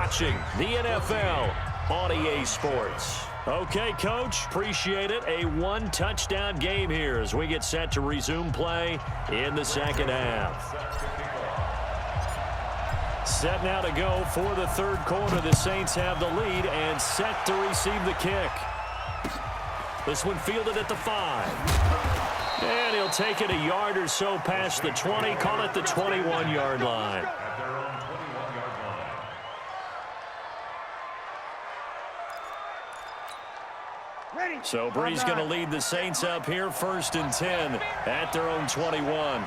watching the NFL on EA Sports. Okay, Coach, appreciate it. A one-touchdown game here as we get set to resume play in the second half. Set now to go for the third quarter. The Saints have the lead and set to receive the kick. This one fielded at the 5. And he'll take it a yard or so past the 20, call it the 21-yard line. So Bree's going to lead the Saints up here, 1st and 10 at their own 21.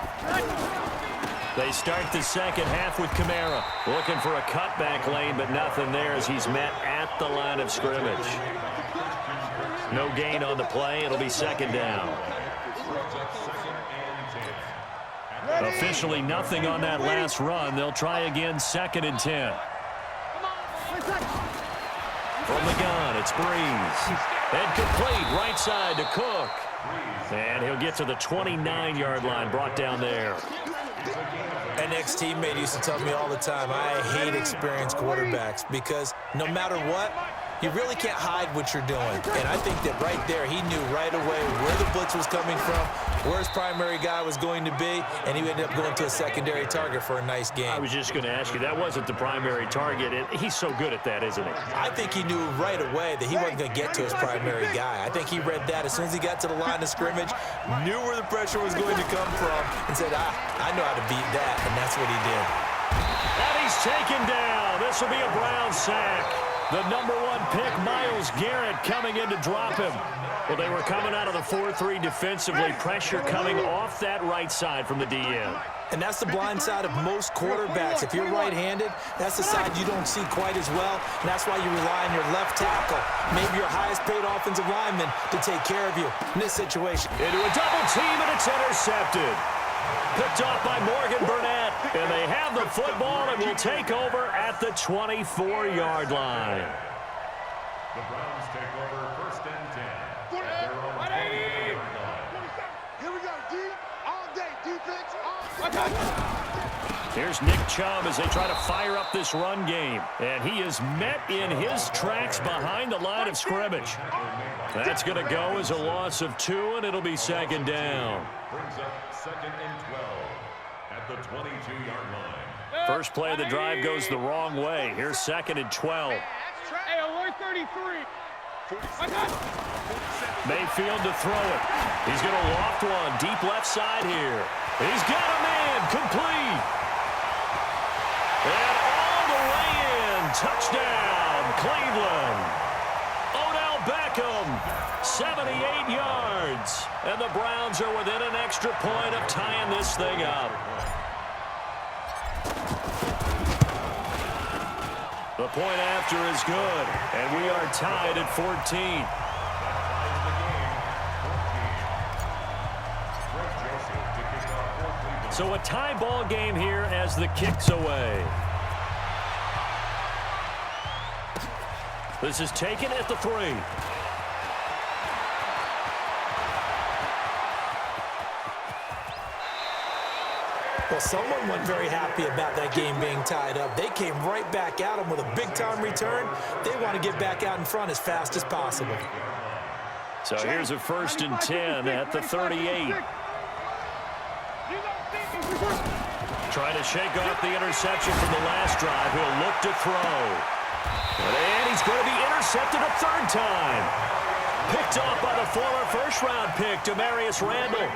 They start the second half with Kamara. Looking for a cutback lane, but nothing there as he's met at the line of scrimmage. No gain on the play. It'll be second down. Officially nothing on that last run. They'll try again, 2nd and 10. From the gun, it's Breeze. And complete, right side to Cook. And he'll get to the 29-yard line, brought down there. An ex-teammate used to tell me all the time, I hate experienced quarterbacks because no matter what, you really can't hide what you're doing. And I think that right there, he knew right away where the blitz was coming from, where his primary guy was going to be, and he ended up going to a secondary target for a nice game. I was just going to ask you, that wasn't the primary target. He's so good at that, isn't he? I think he knew right away that he wasn't going to get to his primary guy. I think he read that as soon as he got to the line of scrimmage, knew where the pressure was going to come from, and said, I know how to beat that, and that's what he did. And he's taken down. This will be a Brown sack. The number 1 pick, Myles Garrett, coming in to drop him. Well, they were coming out of the 4-3 defensively. Pressure coming off that right side from the DN. And that's the blind side of most quarterbacks. If you're right-handed, that's the side you don't see quite as well, and that's why you rely on your left tackle, maybe your highest-paid offensive lineman, to take care of you in this situation. Into a double team, and it's intercepted. Picked off by Morgan Burnett, and they have the football and will take over at the 24-yard line. The Browns take over 1st and 10. At their own 20-yard line. Here we go, D, all day, defense, all day. Here's Nick Chubb as they try to fire up this run game, and he is met in his tracks behind the line of scrimmage. That's going to go as a loss of 2, and it'll be second down. Brings up 2nd and 12 at the 22-yard line. First play of the drive goes the wrong way. Here's 2nd and 12. Hey, alert 33. Mayfield to throw it. He's going to loft one deep left side here. He's got a man complete. And all the way in. Touchdown, Cleveland. Odell Beckham, 78 yards. And the Browns are within an extra point of tying this thing up. The point after is good, and we are tied at 14. So a tie ball game here as the kick's away. This is taken at the 3. Well, someone wasn't very happy about that game being tied up. They came right back at him with a big-time return. They want to get back out in front as fast as possible. So here's a 1st and 10 at the 38. Trying to shake off the interception from the last drive. He'll look to throw. And he's going to be intercepted a 3rd time. Picked off by the former 1st-round pick, Demarius Randall.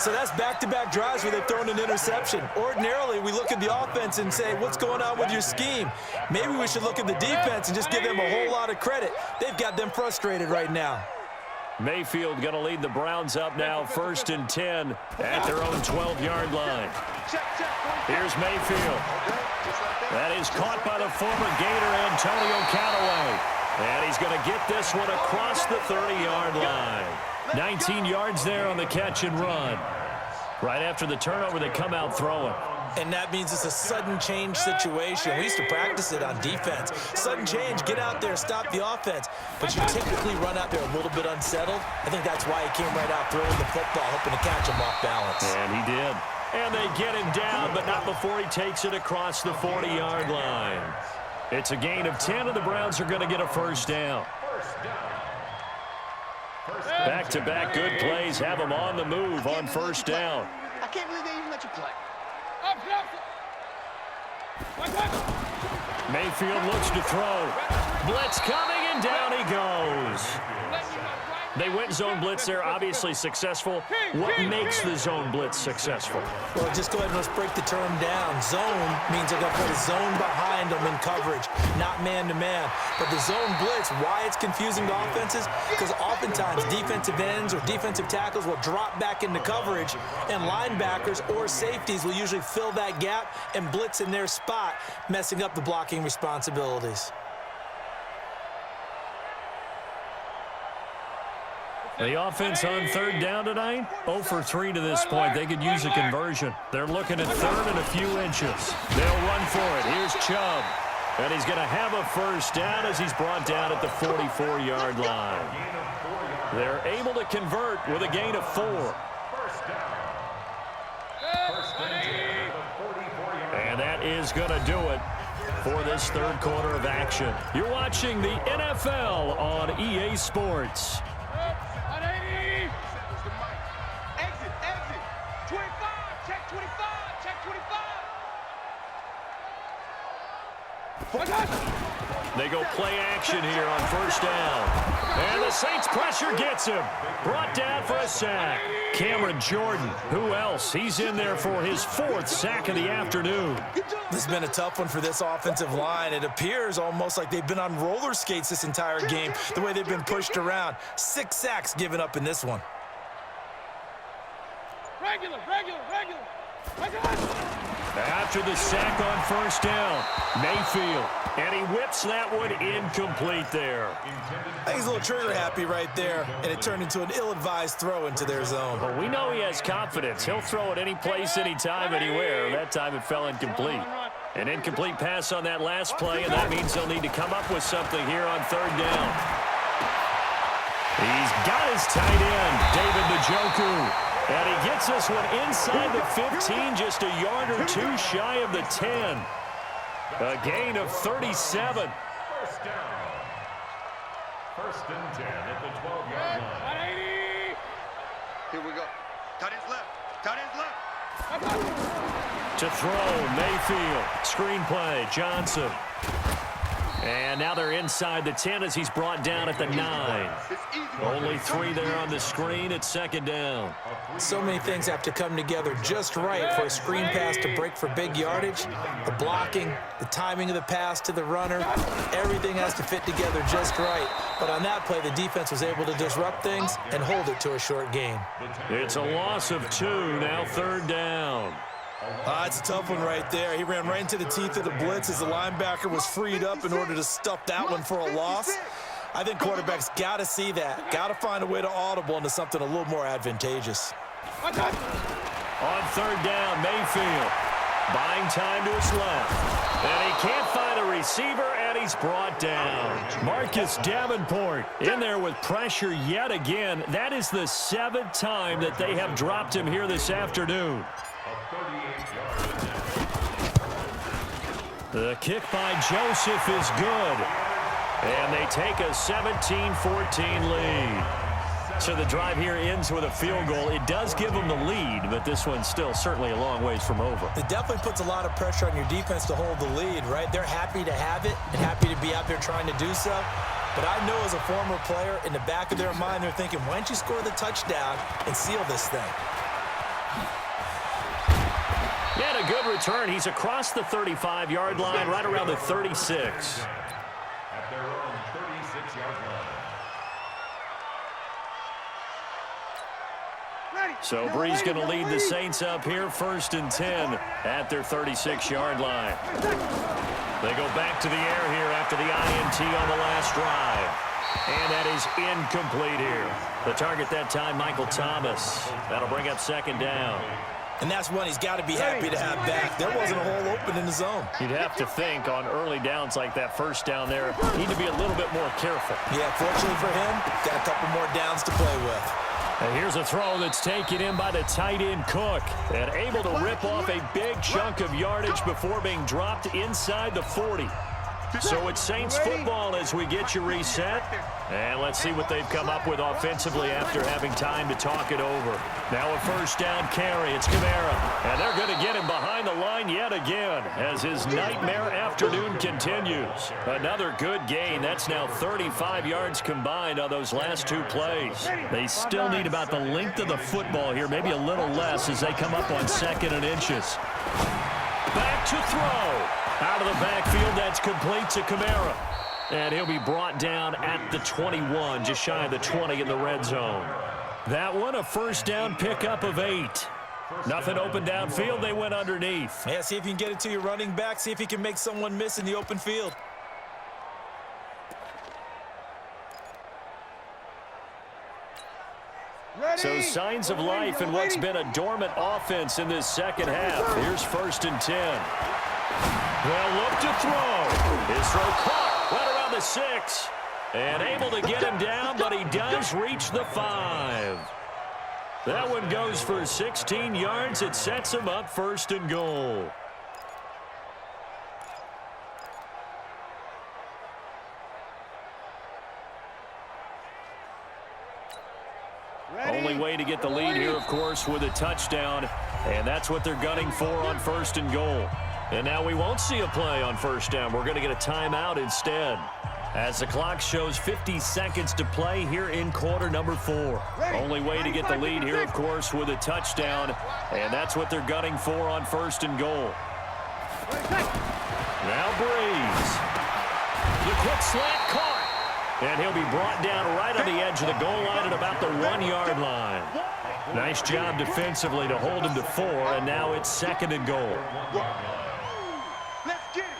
So that's back-to-back drives where they've thrown an interception. Ordinarily, we look at the offense and say, what's going on with your scheme? Maybe we should look at the defense and just give them a whole lot of credit. They've got them frustrated right now. Mayfield going to lead the Browns up now, 1st and 10 at their own 12-yard line. Here's Mayfield. That is caught by the former Gator, Antonio Callaway. And he's going to get this one across the 30-yard line. 19 yards there on the catch and run. Right after the turnover, they come out throwing. And that means it's a sudden change situation. We used to practice it on defense. Sudden change, get out there, stop the offense. But you typically run out there a little bit unsettled. I think that's why he came right out throwing the football, hoping to catch him off balance. And he did. And they get him down, but not before he takes it across the 40-yard line. It's a gain of 10, and the Browns are going to get a first down. Back-to-back good plays have them on the move on first down. I can't believe they even let you play. Mayfield looks to throw. Blitz coming, and down he goes. They went zone blitz there, obviously successful. What makes the zone blitz successful? Well, just go ahead and let's break the term down. Zone means they're going to put a zone behind them in coverage, not man-to-man. But the zone blitz, why it's confusing to offenses? Because oftentimes defensive ends or defensive tackles will drop back into coverage, and linebackers or safeties will usually fill that gap and blitz in their spot, messing up the blocking responsibilities. The offense on third down tonight, 0 for 3 to this point. They could use a conversion. They're looking at third and a few inches. They'll run for it. Here's Chubb. And he's going to have a first down as he's brought down at the 44-yard line. They're able to convert with a gain of 4. And that is going to do it for this third quarter of action. You're watching the NFL on EA Sports. They go play action here on first down. And the Saints pressure gets him. Brought down for a sack. Cameron Jordan, who else? He's in there for his 4th sack of the afternoon. This has been a tough one for this offensive line. It appears almost like they've been on roller skates this entire game, the way they've been pushed around. 6 sacks given up in this one. Regular. After the sack on first down, Mayfield, and he whips that one incomplete there. I think he's a little trigger happy right there, and it turned into an ill-advised throw into their zone. Well, we know he has confidence. He'll throw it any place, anytime, anywhere. That time it fell incomplete. An incomplete pass on that last play, and that means they'll need to come up with something here on third down. He's got his tight end, David Njoku. And he gets this one inside the 15, just a yard or 2 shy of the 10. A gain of 37. First down. 1st and 10 at the 12-yard line. Here we go. Tight ends left. To throw, Mayfield. Screen play, Johnson. And now they're inside the 10 as he's brought down at the 9. Only 3 there on the screen at second down. So many things have to come together just right for a screen pass to break for big yardage. The blocking, the timing of the pass to the runner, everything has to fit together just right. But on that play, the defense was able to disrupt things and hold it to a short gain. It's a loss of 2, now third down. It's a tough one right there. He ran right into the teeth of the blitz as the linebacker was freed up in order to stuff that one for a loss. I think quarterbacks got to see that. Got to find a way to audible into something a little more advantageous. On third down, Mayfield buying time to his left. And he can't find a receiver, and he's brought down. Marcus Davenport in there with pressure yet again. That is the 7th time that they have dropped him here this afternoon. The kick by Joseph is good. And they take a 17-14 lead. So the drive here ends with a field goal. It does give them the lead, but this one's still certainly a long ways from over. It definitely puts a lot of pressure on your defense to hold the lead, right? They're happy to have it and happy to be out there trying to do so. But I know as a former player, in the back of their mind, they're thinking, why don't you score the touchdown and seal this thing? Yeah, and a good return. He's across the 35-yard line, right around the 36. At their own 36-yard line. So Bree's going to lead the Saints up here, 1st and 10 at their 36-yard line. They go back to the air here after the INT on the last drive. And that is incomplete here. The target that time, Michael Thomas. That'll bring up second down. And that's one he's got to be happy to have back. There wasn't a hole open in the zone. You'd have to think on early downs like that first down there, need to be a little bit more careful. Yeah, fortunately for him, got a couple more downs to play with. And here's a throw that's taken in by the tight end Cook. And able to rip off a big chunk of yardage before being dropped inside the 40. So it's Saints football as we get you reset. And let's see what they've come up with offensively after having time to talk it over. Now a first down carry. It's Kamara. And they're going to get him behind the line yet again as his nightmare afternoon continues. Another good gain. That's now 35 yards combined on those last two plays. They still need about the length of the football here, maybe a little less as they come up on 2nd and inches. Back to throw. Out of the backfield, that's complete to Kamara. And he'll be brought down at the 21, just shy of the 20 in the red zone. That one, a first down pickup of 8. Nothing open downfield, they went underneath. Yeah, see if you can get it to your running back. See if you can make someone miss in the open field. So signs of life in what's been a dormant offense in this second half. Here's 1st and 10. They'll look to throw. His throw caught right around the 6. And able to get him down, but he does reach the 5. That one goes for 16 yards. It sets him up 1st and goal. Only way to get the lead here, of course, with a touchdown. And that's what they're gunning for on 1st and goal. And now we won't see a play on 1st down. We're going to get a timeout instead. As the clock shows 50 seconds to play here in quarter number 4. Only way to get the lead here, of course, with a touchdown. And that's what they're gunning for on 1st and goal. Now Breeze. The quick slant caught. And he'll be brought down right on the edge of the goal line at about the 1-yard line. Nice job defensively to hold him to 4, and now it's 2nd and goal. Let's get it.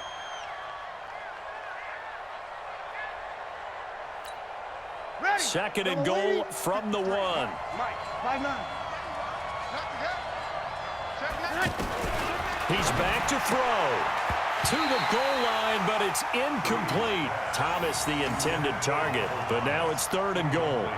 Ready. 2nd and goal from the 1. Mike, 5-9. He's back to throw. To the goal line, but it's incomplete. Thomas the intended target, but now it's 3rd and goal.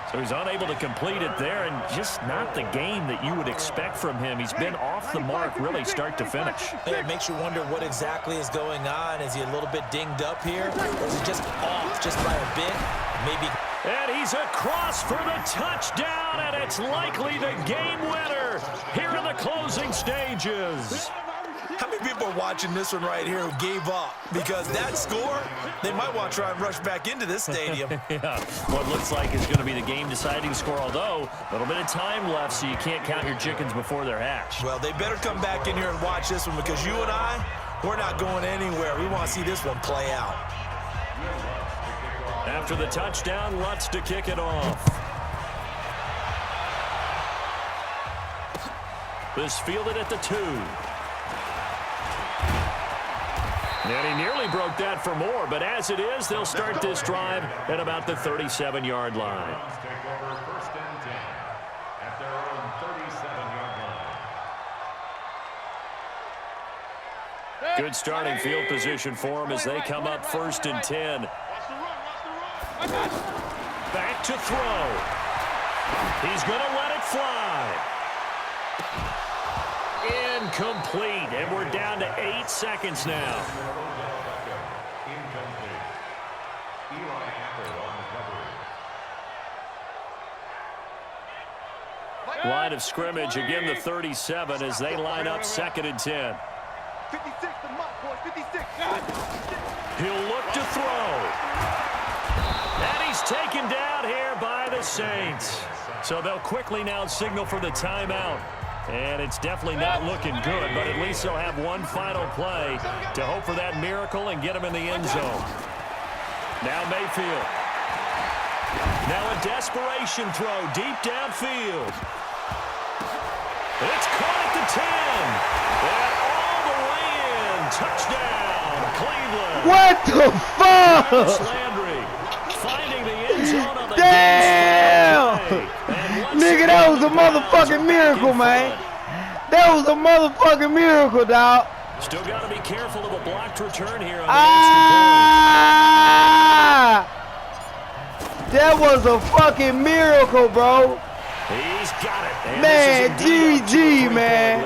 So he's unable to complete it there, and just not the game that you would expect from him. He's been off the mark really start to finish. It makes you wonder what exactly is going on. Is he a little bit dinged up here? Or is he just off just by a bit? Maybe. And he's across for the touchdown, and it's likely the game winner here in the closing stages. How many people are watching this one right here who gave up? Because that score, they might want to try and rush back into this stadium. Yeah, what looks like is going to be the game-deciding score, although a little bit of time left, so you can't count your chickens before they're hatched. Well, they better come back in here and watch this one because you and I, we're not going anywhere. We want to see this one play out. After the touchdown, Lutz to kick it off. This fielded at the 2. And he nearly broke that for more, but as it is, they'll start this drive at about the 37-yard line. Take over 1st and 10 at their own 37-yard line. Good starting field position for them as they come up 1st and 10. Back to throw. He's going to let it fly. Incomplete, and we're down to 8 seconds now. Line of scrimmage, again the 37 as they line up 2nd and 10. 56 to Mike, boys, 56. He'll look to throw. And he's taken down here by the Saints. So they'll quickly now signal for the timeout. And it's definitely not looking good, but at least they'll have one final play to hope for that miracle and get him in the end zone. Now Mayfield. Now a desperation throw deep downfield. It's caught at the 10. And all the way in. Touchdown, Cleveland. What the fuck? Landry finding the end zone on the damn! Nigga, that was a motherfucking miracle, man. That was a motherfucking miracle, dog. Still got to be careful of a blocked return here on the that was a fucking miracle, bro. He's got it. And man, GG, man.